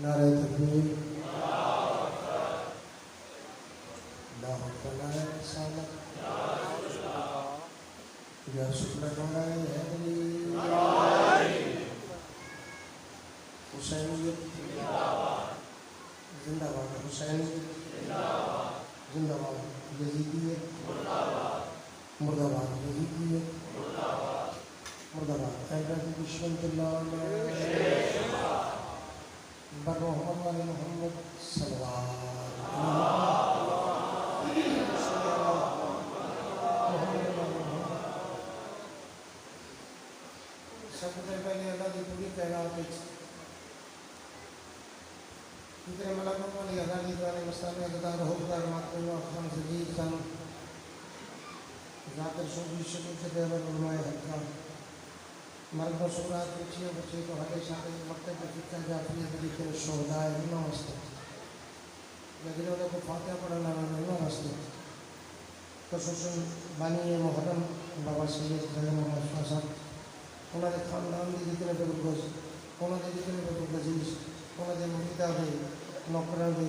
नारे तकबीर, अल्लाहु अकबर, नारे रिसालत, या शुक्र नारे हैदरी, हुसैनियत जिंदाबाद, हुसैनियत जिंदाबाद, यजीदियत मुर्दाबाद, यजीदियत मुर्दाबाद। अहमद बिस्मिल्लाह मोहम्मद वाले मोहम्मद सबसे पहले अल्लाह की पूरी कायनात जितने मलाकों वाली आज़ादी वाले मसाले अदार होदार मातूम खान सजीद खान जाकर सोजी शुरू से देवर उलमाए हक़ मर्दों सुरात बच्चियों बच्चे को हले शादी मक्तब में फिक्र जाफिया तरीके से शोहदाए ना वास्ते या जिन्होंने को फातिहा पढ़ना ना वास्ते ख़ुसूसन बानी मुहर्रम बाबा सैयद ख़लील मोहम्मद साहब उन्होंने खानदान के जितने बुजुर्ग उन्होंने जितने बुजुर्ग अजीज उन्होंने मुरीदा के नौकरां के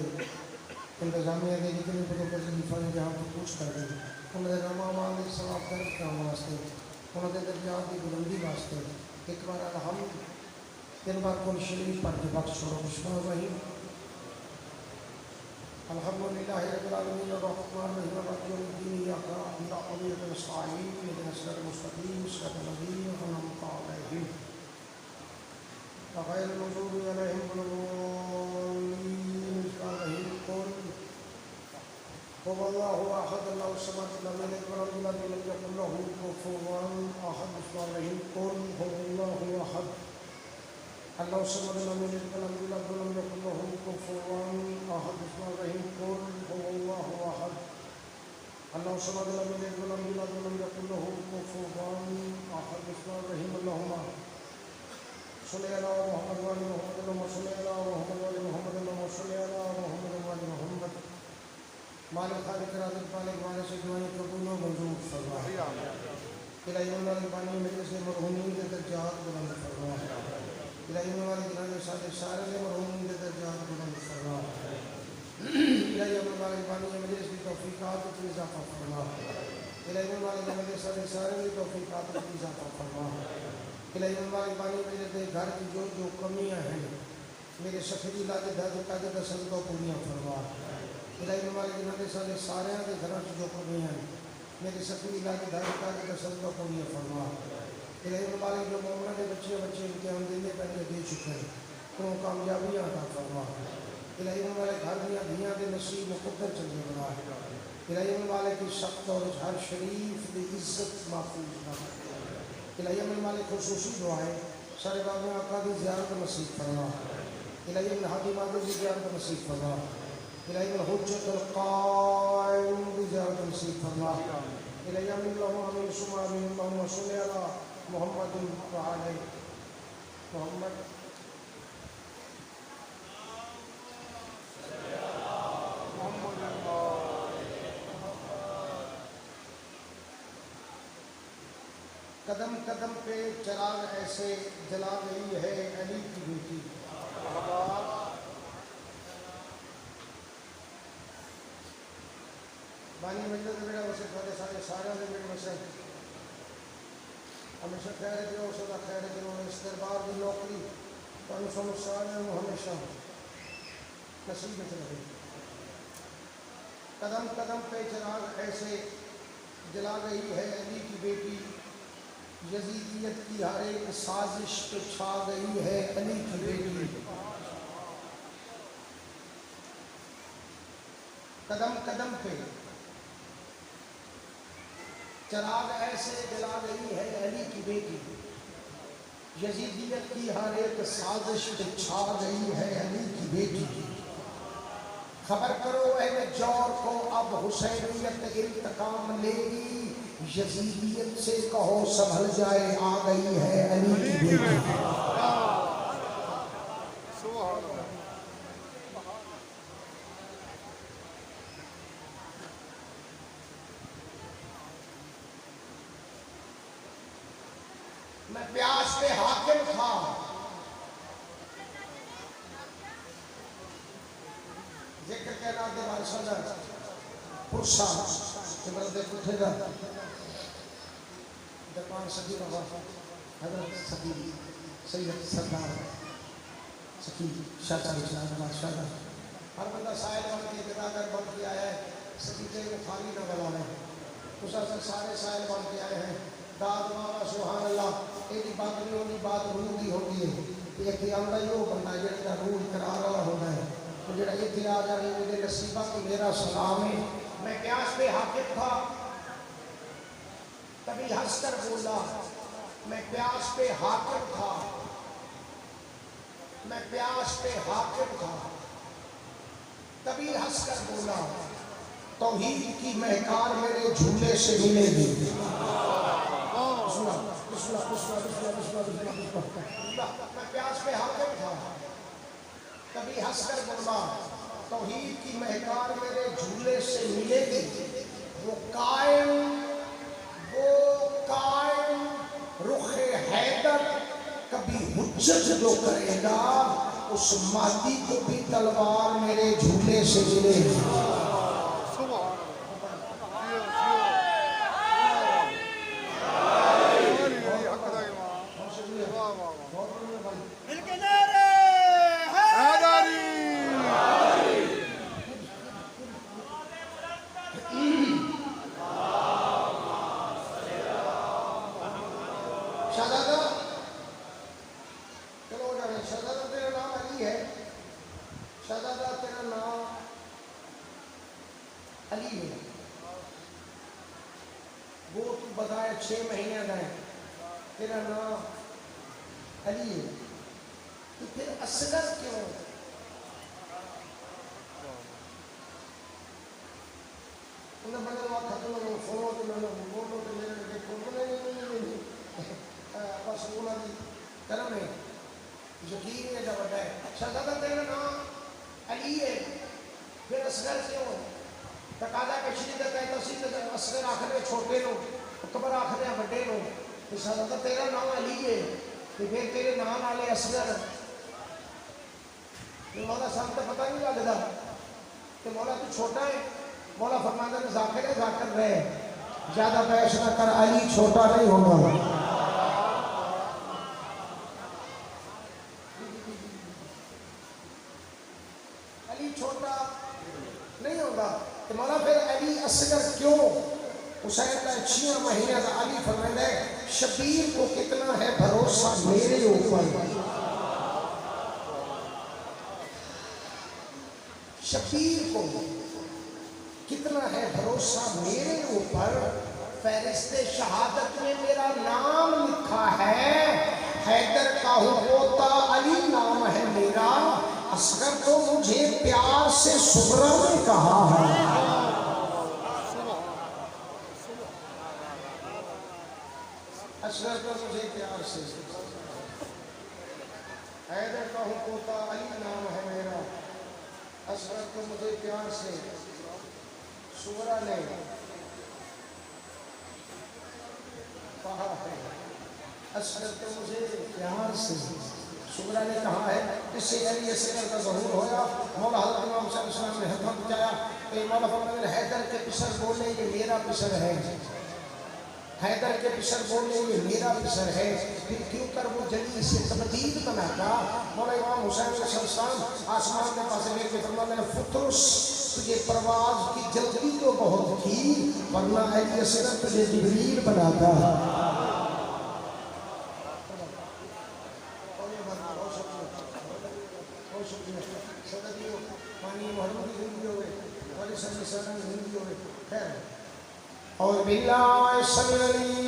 इंतजामिया के जितने बुजुर्ग अजीफा ने जहाँ पर पूछ कर गए उन्होंने रमा के सवाब दर्ज करने वास्ते उन्होंने दर्जात की बुलंदी वास्ते एक बार अलहम्द तीन बार कुल शरीफ पढ़ के बख्श छोड़ो बिस्मिल्लाह वही अल्हम्दुलिल्लाहि रब्बिल आलमीन अर्रहमानिर रहीम मालिकि यौमिद्दीन इय्याका नअबुदु व नस्तईन इहदिनास सिरातल मुस्तक़ीम सिरातल लज़ीना अनअमता अलैहिम गैरिल मग़ज़ूबि अलैहिम वलद्दाल्लीन। हुवल्लाहु अहद अल्लाहु समद लम यलिद वलम यूलद वलम यकुल लहू कुफुवन अहद। बिस्मिल्लाहिर कुल हुवल्लाहु अहद अल्लाहु समद लम यलिद वलम यूलद वलम यकुल लहू कुफुवन अहद। बिस्मिल्लाहिर कुल हुवल्लाहु अहद अल्लाहु समद लम यलिद वलम यूलद वलम यकुल लहू कुफुवन अहद। बिस्मिल्लाहिर अल्लाहुम्मा सल्लि अला मुहम्मद व अली मुहम्मद अल्लाहुम्मा सल्लि अला मुहम्मद व अली मुहम्मद अल्लाहुम्मा सल्लि अला मुहम्मद व अली मुहम्मद मालिक खालिक राज़िक मालिक वाले से दुआएं कबूल व मंजूर फरमा। इलाही वाले पानी में से मरहूमीन के दर्जात बुलंद फरमा। इलाही वाले गिनाने सारे से मरहूमीन के दर्जात बुलंद फरमा। इलाही वाले पानी में से तौफीकात में इजाफा फरमा। इलाही वाले गिनाने सारे से तौफीकात में इजाफा फरमा। इलाही वाले पानी में से घर की जो जो कमियां हैं मेरे सफेदी लागे दागे दसन को पूरियां फरमा। इलाही वाले गिनाने सारे के घर की जो कमियां हैं मेरे सफेदी लागे दागे दसन को पूरियां फरमा। इलाही वाले जो मोमना के बच्चे इम्तिहान देने पहले दे चुके हैं उनको कामयाबियाँ अता फरमा। इलाही वाले घर दियाँ के नसीब मुकद्दर चलने बना। इलाही वाले की सख्त और हर शरीफ की इज्जत महफूज ना। इलाही वाले खुसूसी दुआएं सारे बाबा आका की ज़ियारत नसीब फरमा। इलाही हादी मादे की ज़ियारत नसीब फरमा। इलाही हुज्जतुल क़ाइम की ज़ियारत नसीब फरमा। इलाही आमीन सुम्मा आमीन अल्लाहुम्मा सल्लि अला मुहम्मद व आले मुहम्मद। कदम कदम पे चिराग ऐसे जला गई है अली की बेटी। बानी मजलिस बेड़ा वैसे थोड़े सारे बेड़ में से हमेशा खैर करो सदा खैर करो इस दरबार की नौकरी तो सारे हमेशा नसीब में रहे। कदम कदम पे चिराग ऐसे जला गई है अली की बेटी। यजीदियत की हर एक साजिश पे छा गई है अली की बेटी। कदम कदम पे चिराग ऐसे जला गई है अली की बेटी। यजीदियत की हर एक साजिश पे छा गई है अली की बेटी। खबर करो अहले जौर को अब हुसैनियत इंतकाम लेगी। यजीदियत से कहो संभल जाए आ गई है अली की बेटी। मैं प्यास पे हाकिम था जिक्र कहना दे बादशाह दा पुरसा जिमर दे उठेगा दरबार सदी बाबा हजरत सदी सैयद सरदार सकी शाह बादशाह दा हर बंदा साहिल बन के गदागर बन के आया है सदी के खाली ना बना है उस सारे साहिल बन के आए हैं दाद मामा सुभान अल्लाह एदी बात नहीं होनी बात रूह की होती है एक आंदा ही वो बंदा जेड़ा रूह इकरार वाला होता है तो जेड़ा इत्थे आ जाए मेरे नसीबा को मेरा सलाम है मैं प्यास पे हाकिम था तभी हंसकर बोला मैं प्यास पे हाकिम था मैं प्यास पे हाकिम था तभी हंसकर बोला तौहीद की महकार मेरे झूले से मिलेगी मैं प्यास पे हाकिम था तभी हंसकर बोला तौहीद की महकार मेरे झूले से मिलेगी वो कायम रुखे हैदर कभी हुज्जत जो करेगा उस मादी को भी तलवार मेरे झूले से मिलेगी तेरा नाम अली है तो फिर तेरे नाम वाले असगर मौला साहब तो पता नहीं लगता कि मौला तू छोटा है मौला फरमाता है जाकिर रहे ज्यादा बहस ना कर अली छोटा नहीं होगा अली छोटा नहीं होगा तो मौला फिर अली असगर क्यों हुसैन का 6 महीने का अली फरमाता है शबीर को कितना है भरोसा मेरे ऊपर शबीर को कितना है भरोसा मेरे ऊपर फहरिस्ते शहादत में मेरा नाम लिखा है हैदर का पोता अली नाम है मेरा असगर को मुझे प्यार से सुगरा ने कहा है असगर को मुझे प्यार से हैदर का पोता अली नाम है मेरा असगर को मुझे प्यार से सुगरा ने कहा है असगर को मुझे प्यार से सुगरा ने कहा है इससे अली असगर का ज़हूर होया मौला हज़रत इमाम सल्लल्लाहु अलैहि वसल्लम ने हकम बचाया तो मौला फरमाते हैदर के पिसर बोले ये मेरा पिसर है हैदर के पिसर बोले ये मेरा पिसर है फिर क्यों कर वो जली से तबदील बनाता मौला इमाम हुसैन सल्लल्लाहु आसमान के पास लेके फरमाते हैं फुतरुस तुझे परवाज की जल्दी तो बहुत थी वरना अली असगर तुझे जिब्रील बनाता और बिल्लाह सल्लल्लाहु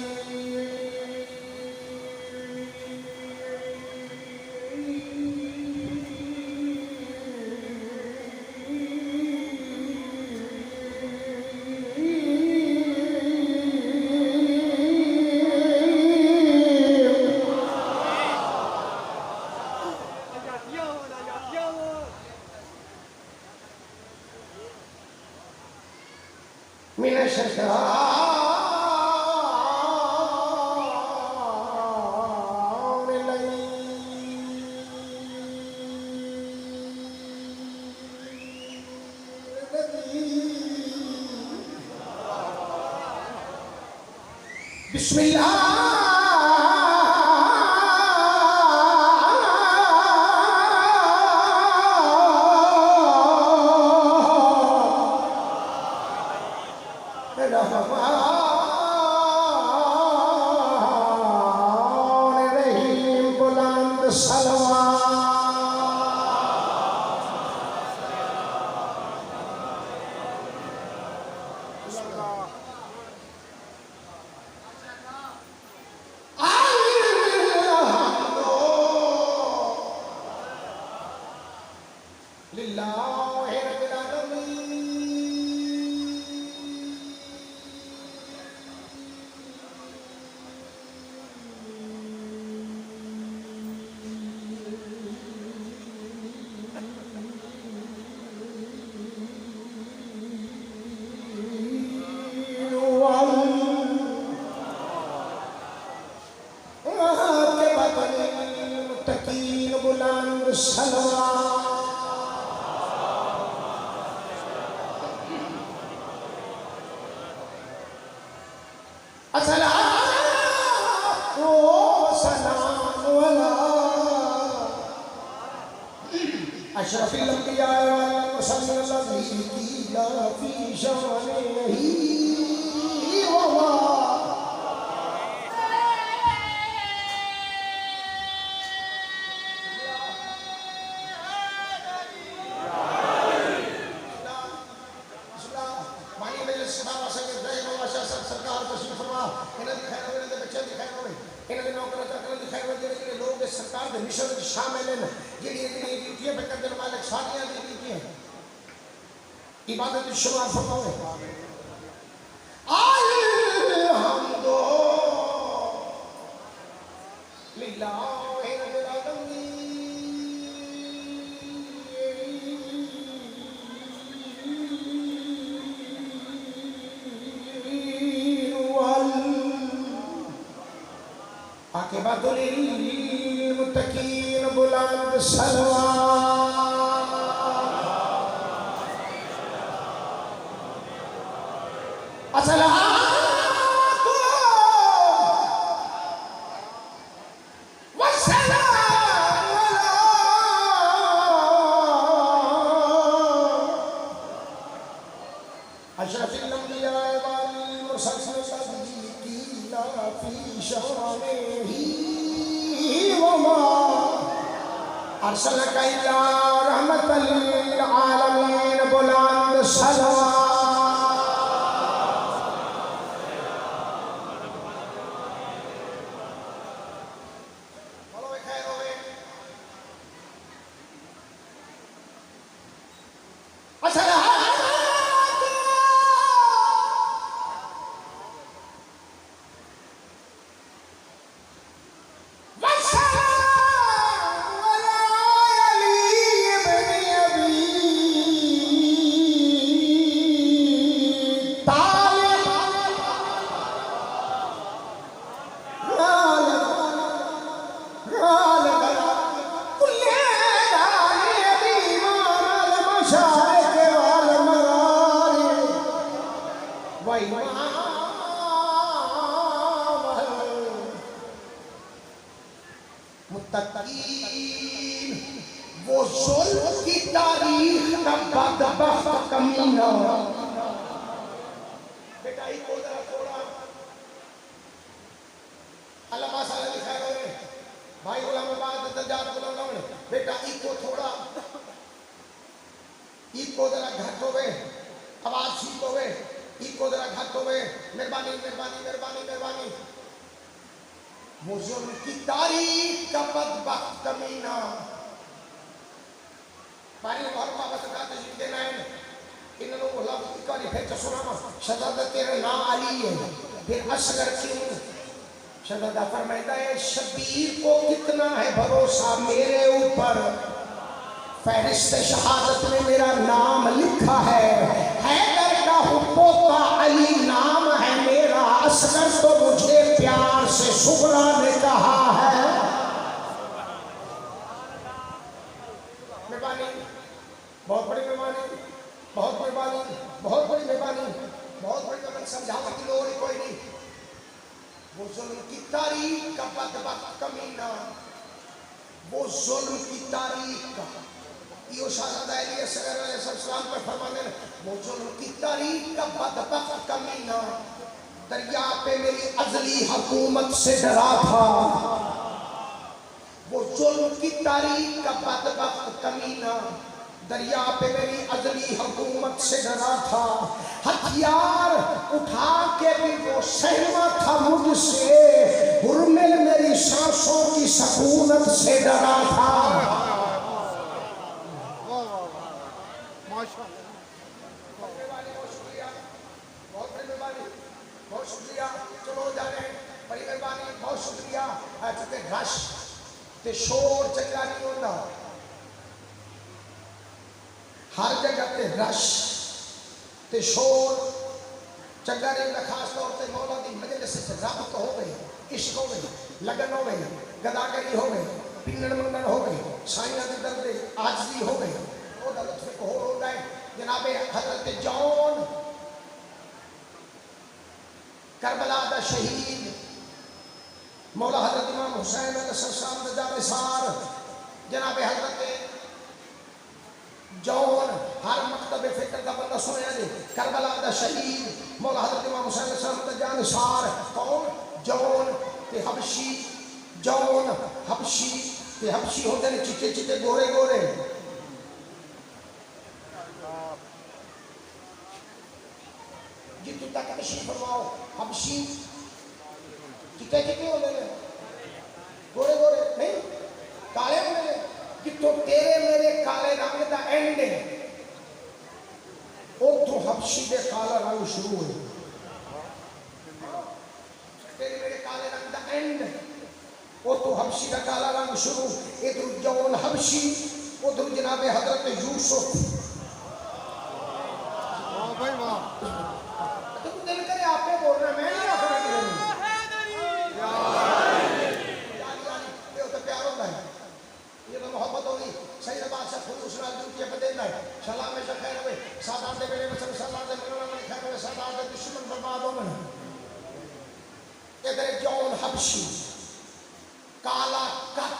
बिस्मिल्लाह अशरफिल अंबिया वल मुरसलीन लज़ी कीला फी शानिही वमा सरकार तशरीफ फरमा इन्हां दी खैर होवे इन्हां दे बच्चे दी खैर होवे इन्हां दे नौकर चाकर दी खैर होवे जेड़े लोग इस सरकार दे मिशन विच शामिल हैं जेड़ी ड्यूटियां पे करने वाले सारियां दी ड्यूटियां इबादत शुमार फरमावे अलहम्दो लिल्लाहि रब्बिल आलमीन आकिबतुल मुत्तकीन बुलंद सलवात अस्सलातु वस्सलामु अला अशरफिल अंबिया वल मुरसलीन लज़ी कीला फी शानिही वमा अर्सलका इल्ला रहमतल लिल आलमीन बुलंद सलवात वो जुल्म की तारीख का बदबख्त कमीना बेटा एक उधर थोड़ा अल्लाह माशाअल्लाह लिखा है भाई गुलाम बात दर्जात गुलाम बेटा एक को थोड़ा एक को जरा घट होवे आवाज ठीक होवे एक को जरा घट होवे मेहरबानी मेहरबानी मेहरबानी मेहरबानी वो जुल्म की तारीख का बदबख्त कमीना पानी वाला बता तजदीद देना है इन लोगों को अल्लाह की कहानी फिर सुनामा शहजादा तेरा नाम अली है फिर असगर क्यों शहजादा फरमाता है शबीर को कितना है भरोसा मेरे ऊपर फहरिस्त शहादत में मेरा नाम लिखा है हैदर का पोता अली नाम है मेरा असगर तो मुझे प्यार से सुगरा ने कहा है मेहरबानी बहुत बड़ी मेहरबानी बहुत मेहरबानी बहुत बड़ी मेहरबानी बहुत बड़ी मेहरबानी समझाने की लोड़ कोई नहीं वो जुल्म की तारीख का बदबख्त कमीना, वो जुल्म की तारीख का यो शाहज़ादा अलैहिस्सलाम पर फरमाने, वो जुल्म की तारीख का बदबख्त कमीना दरिया पे मेरी अज़ली हुकूमत से डरा था। वो जुल्म की तारीख का बदबख्त कमीना दरिया पे मेरी अज़ली हुकूमत से डरा था। हथियार उठा के भी वो सहमा था मुझसे, हुर्मिल मेरी सांसों की सकूनत से डरा था। बहुत शुक्रिया, चलो जा रहे हैं, बड़ी मेहरबानी, बहुत शुक्रिया। चुके रश ते शोर चंगा नहीं होता, हर जगह पे रश ते शोर चंगा नहीं होता। खास तौर पर मौला दी मजलिस से रब्त हो गई, इश्क हो गई, लगन हो गई, गदागरी हो गई, पिंगड़ मंगड़ हो गई, साइया दी दर्द आजजी हो गई, वो लुत्फ को हो गए। जनाबे हजरत जौन करबला दा शहीद मौला हजरत इमाम हुसैन अलैहिस्सलाम दा जानिसार जनाबे हजरत जौन हर मकतब फिक्र का बंदा सुनया जी, करबला दा शहीद मौला हजरत इमाम हुसैन अलैहिस्सलाम दा जानिसार कौन? जौन ते हबशी, जौन हबशी ते हबशी होते ने चिट्टे चिट्टे गोरे गोरे, जितू तक हबशी फरमाओ, हबशी चिट्टे चिट्टे होते हैं, गोरे गोरे नहीं काले होते हैं। जितों तेरे मेरे काले रंग का एंड है, उतों हबशी के काला रंग शुरू है। तेरे मेरे काले रंग का एंड, उतों हबशी का काला रंग शुरू। इधर जौन हबशी, उधर जनाबे हजरत यूसुफ। भाई वाह, तुम दिल करे आपे बोल रहे, मैं नहीं आखिर तो प्यार होता है, ये तो मोहब्बत होगी। सही बात से खुद उसना ड्यूटी पे देना है। सलाम में खैर हुए सादात दे मेरे में सब सलाम दे मेरे में खैर हुए सादात दे दुश्मन बर्बाद हो गए। इधर जौन हबशी काला कट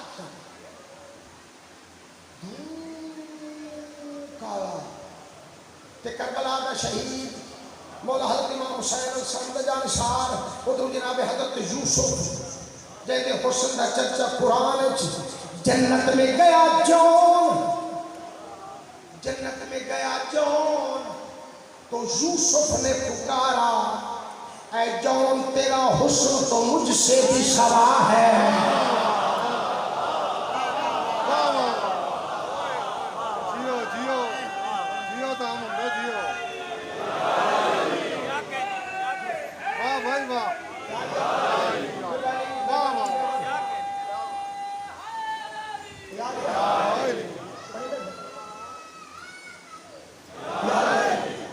काला ते करबला दा शहीद मौला हजरत इमाम हुसैन अलैहिस्सलाम दा जानिसार, उधर जनाब हजरत यूसुफ जेदे हुस्न दा चर्चा कुरान विच। जन्नत में गया जौन, जन्नत में गया जौन तो यूसुफ ने पुकारा, ऐ जौन तेरा हुस्न तो मुझसे भी सवा है। जियो जियो जियो तो हम जियो, वाह भाई वाह,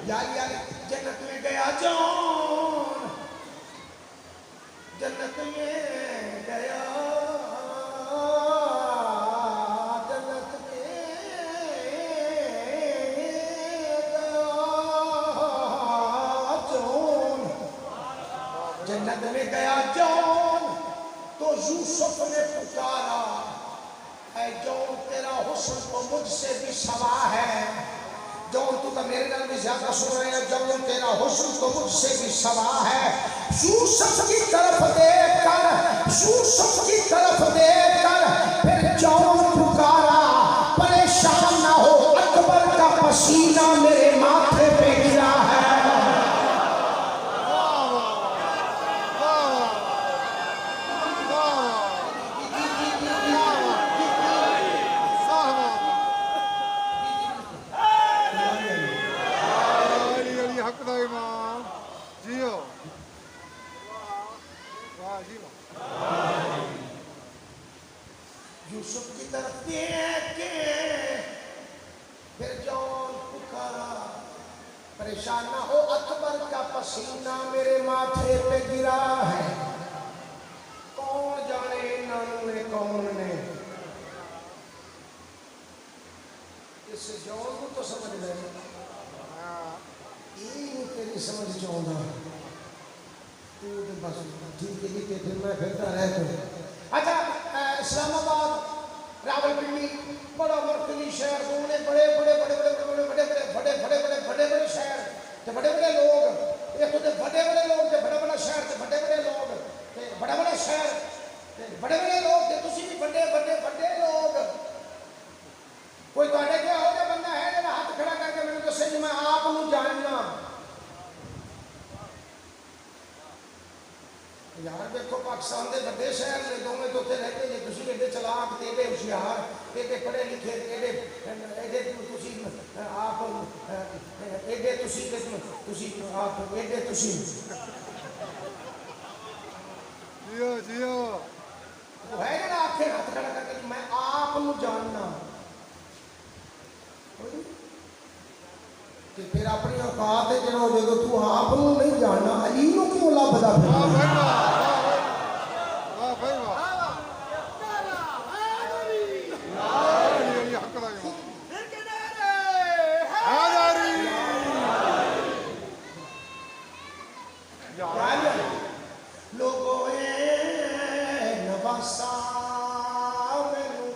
यार जन्नत में गया जौन, जन्नत में गया, जन्नत में गया जौन, जन्नत में गया जौन तो यूसुफ ने पुकारा, ऐ जौन तेरा हुस्न तो मुझसे भी सवा है। जौन तू तो मेरे नाल भी ज्यादा सुन रहे हैं, जौन तेरा हुस्न तो मुझसे भी सवा है। यूसुफ की तरफ देख कर, यूसुफ की तरफ देख कर फिर जौन पुकारा, परेशान ना हो अकबर का पसीना मेरे माथे पे गिरा है। यूसुफ की तरफ देख के फिर जौन पुकारा, परेशान ना हो अकबर का पसीना मेरे माथे पे गिरा है। कौन जाने इन्होंने ने कौन ने इस जौन को तो समझ ले, तेरी समझ चाहता तू तो बस ठीक है कि फिर मैं फिरता रह तो अच्छा इस्लामाबाद रावलपिंडी बड़ा मरकजी शहर दोनों बड़े बड़े बड़े बड़े बड़े बड़े बड़े बड़े बड़े बड़े बड़े बड़े बड़े शहर ते बड़े बड़े लोग एक तो बड़े बड़े लोग ते बड़े बड़ा शहर ते बड़े बड़े लोग ते बड़ा बड़ा शहर ते बड़े बड़े लोग ते तुसी भी बड़े बड़े बड़े लोग कोई ਤੁਹਾਡੇ क्या हो जा बंदा है जेड़ा हाथ खड़ा करके मैंने दसे जी मैं आप ਨੂੰ जानना यार देखो पाकिस्तान के बड़े शहर ने दोवें तो उत्थे रहते जे तुसी एडे चलाक ते एडे होशियार एडे पढ़े लिखे एडे एडे तुसी आप एडे तुसी आप एडे तुसी जियो जियो वो है जेड़ा आखे हाथ खड़ा करके मैं आप ਨੂੰ जानना कि फिर अपनी औकात है जो जो तू आप नहीं जानना अली ਨੂੰ क्यों ਲੱਭਦਾ वाह फिरਦਾ भाई वाह भाई वाह ये हक लगा हाज़री लोगों नवासा मैनू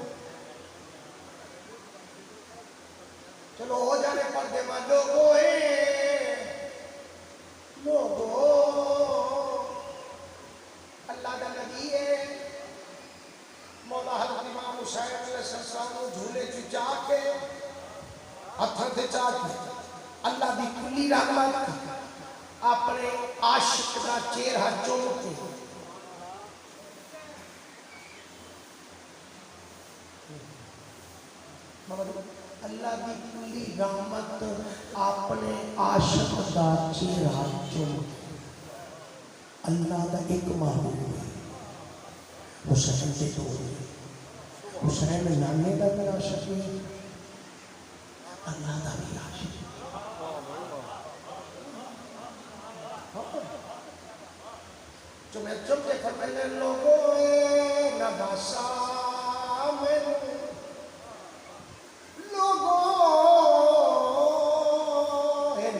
चलो हो जाने पर्दे में लोगों अल्लाह का नबी है मौला हज़रत इमाम हुसैन अलैहिस्सलाम को झूले च चाह के हथों से चाह के अल्लाह की खुली रहमत अपने आशिक का चेहरा चुम के अल्लाह की खुली रहमत अपने आशिक का चेहरा चुम के अल्लाह का एक महबूब है हुसैन के दो हुसैन नाने का भी आशिक है अल्लाह का भी आशिक जो मैं चुप के फरमाने लोगों नवासा मैनू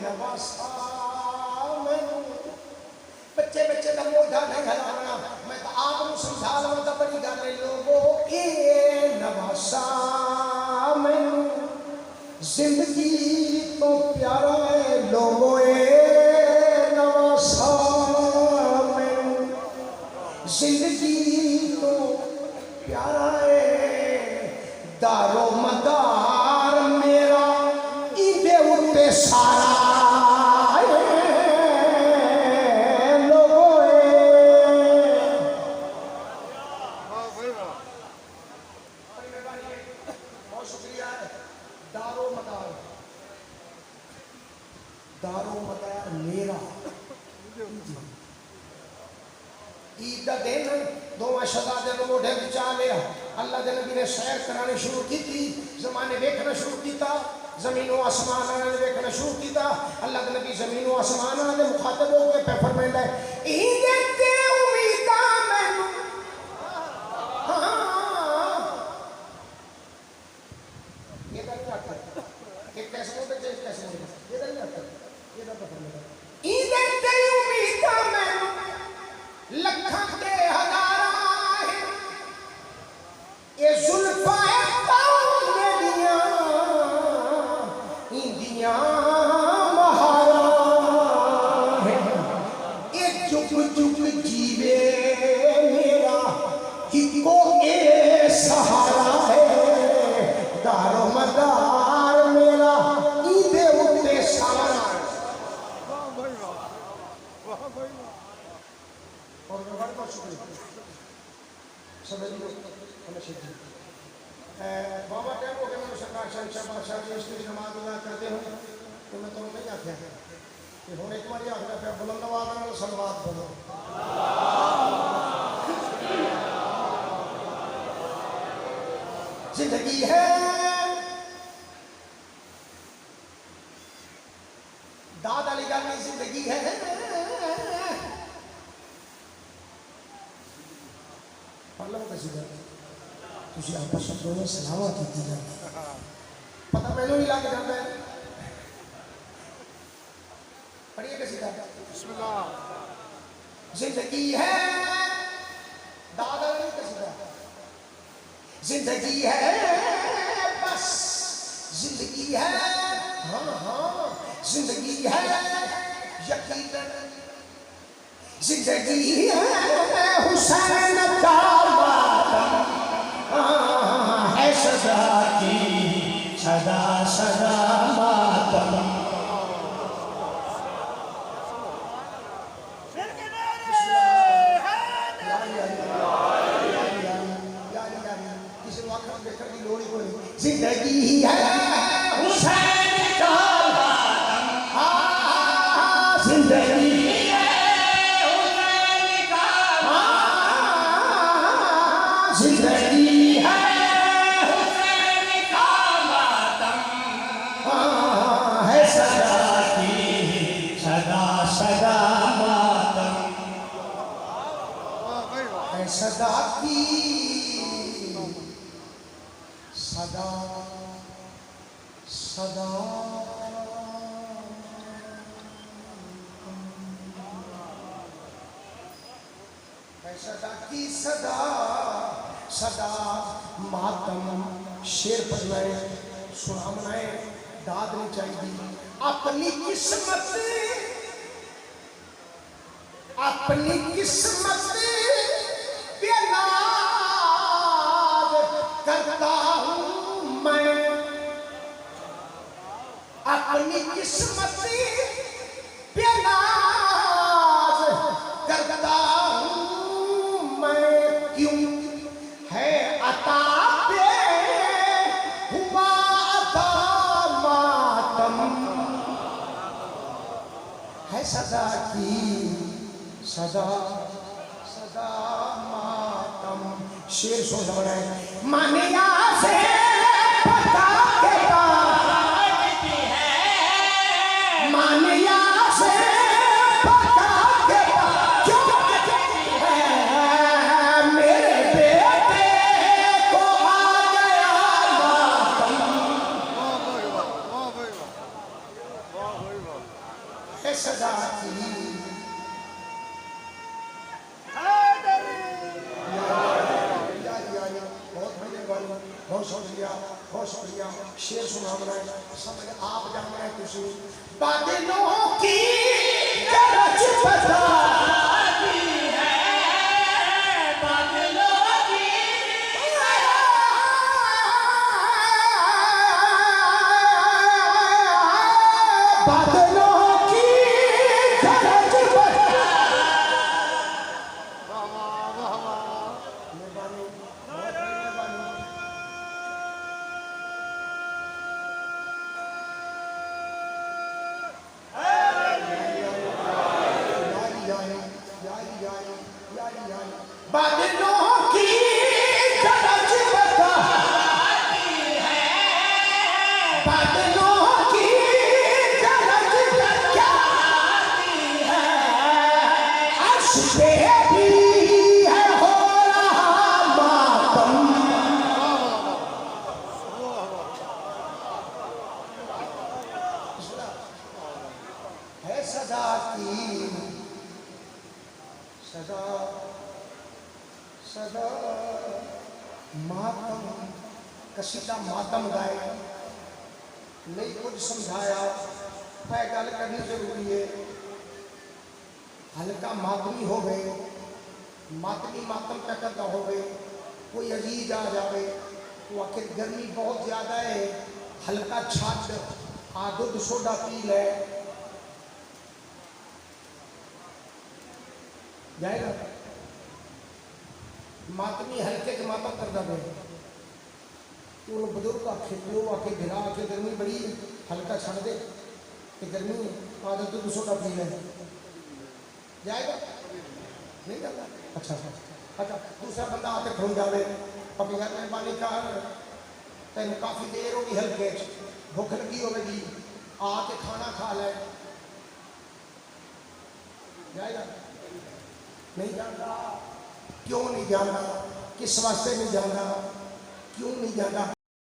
नवासा मैनू बच्चे बच्चे का मोढ़ा नहीं हिलाना मैं तो आप समझा लवा तो बड़ी गल है लोगों ए नवासा मैनू जिंदगी तो प्यारा है लोगों ए नवासा मैनू जिंदगी तो प्यारा है दारो मदार मेरा इदे उत्ते सारा दारो मदार मेरा ईद का दिन दोवें शहजादे को मोढ़े बिचा लिया अल्लाह के नबी ने सैर करानी शुरू की जमाने देखना शुरू किया जमीनों आसमान ने देखना शुरू किया अल्लाह के नबी जमीनों आसमान ने मुखातब होकर पे फरमांदा है ईद ते उम्मीदा मैनू ये तो नहीं आता एक कैसे बोलते चेंज कैसे बोलते ये तो नहीं आता ये तो फरमांदा ईद ते उम्मीदा मैनू लखा के हजारा है ये जुल्फा है पाउने दिया इंदिया महारा है ये चुप चुप जीवे मेरा हिको ए सहारा है दारो मदार मेरा ईदे उत्ते सारा वाह भाई वाह वाह भाई वाह और बहुत बहुत शुक्रिया सभी लोग हमेशा जी बाबा टाइम हो गया मैं सरकार शहनशाह बादशाह जी इसलिए नमाज अदा करते हो तो मैं तुम्हें नहीं आख्या कि हम एक बार आखना पे बुलंद आवाज़ नाल सलवात बोलो जिंदगी है दाद अली गाली जिंदगी है पढ़ कैसी गल तुझे आपस शब्दों में सलावा की जाती पता मैंने नहीं लग जाता है पढ़िए कैसी गल बिस्मिल्लाह जिंदगी है दादा नहीं कसीदा जिंदगी है बस जिंदगी है हाँ हाँ जिंदगी है यकीनन जिंदगी है हुसैन का मातम है सदा की सदा सदा मातम जिंदगी है हुसैन का मातम जिंदगी है हुसैन का मातम जिंदगी है हुसैन का मातम है सदा की सदा सदा मातम है सदा की सदा सदा सदा की सदा सदा मातम शेर पढ़नाए सुनामनाए दाद नहीं चाहिए अपनी किस्मत पे नाज करता हूँ मैं अपनी किस्मत पे नाज करता हूँ मैं क्यों है अता पे हुआ अता मातम है सदा की सदा सदा मातम शेर सो जाना है मानिया से पता के बाती है मानिया से पता के क्यों है मेरे बेटे को आ गया मातम है सदा की बहुत शुक्रिया शेर सुना बनाए समझ आप जान रहे तुझे बादलों की गरज बताती है बादलों की बादलों की गरज बादलों की गरज बताती है बादलों की गरज बताती है अर्श पे भी है हो रहा मातम है सदा की सदा सदा मातम कसीदा मातम गाए नहीं कुछ समझाया है गल करनी जरूरी है हल्का मातमी हो गए मातमी मातम क्या करता हो गए कोई अजीज आ जाए तो आखिर गर्मी बहुत ज़्यादा है हल्का छाछ दूध सोडा पी ले जाएगा मातमी हल्के के मातम करता गए तो वो बुजुर्ग आखे लो आके गिरा आके गर्मी बड़ी हल्का छड़ दे कि गर्मी आदत तो दूसरों का पी ले जाएगा नहीं जाता अच्छा अच्छा दूसरा बंदा आके खड़ो जाए अब यार मेहरबानी कर तेन काफ़ी देर होगी हल्के भुख लगी होगी आके खाना खा ले जाएगा नहीं जानता क्यों नहीं जानता किस वास्ते नहीं जानता क्यों नहीं जानता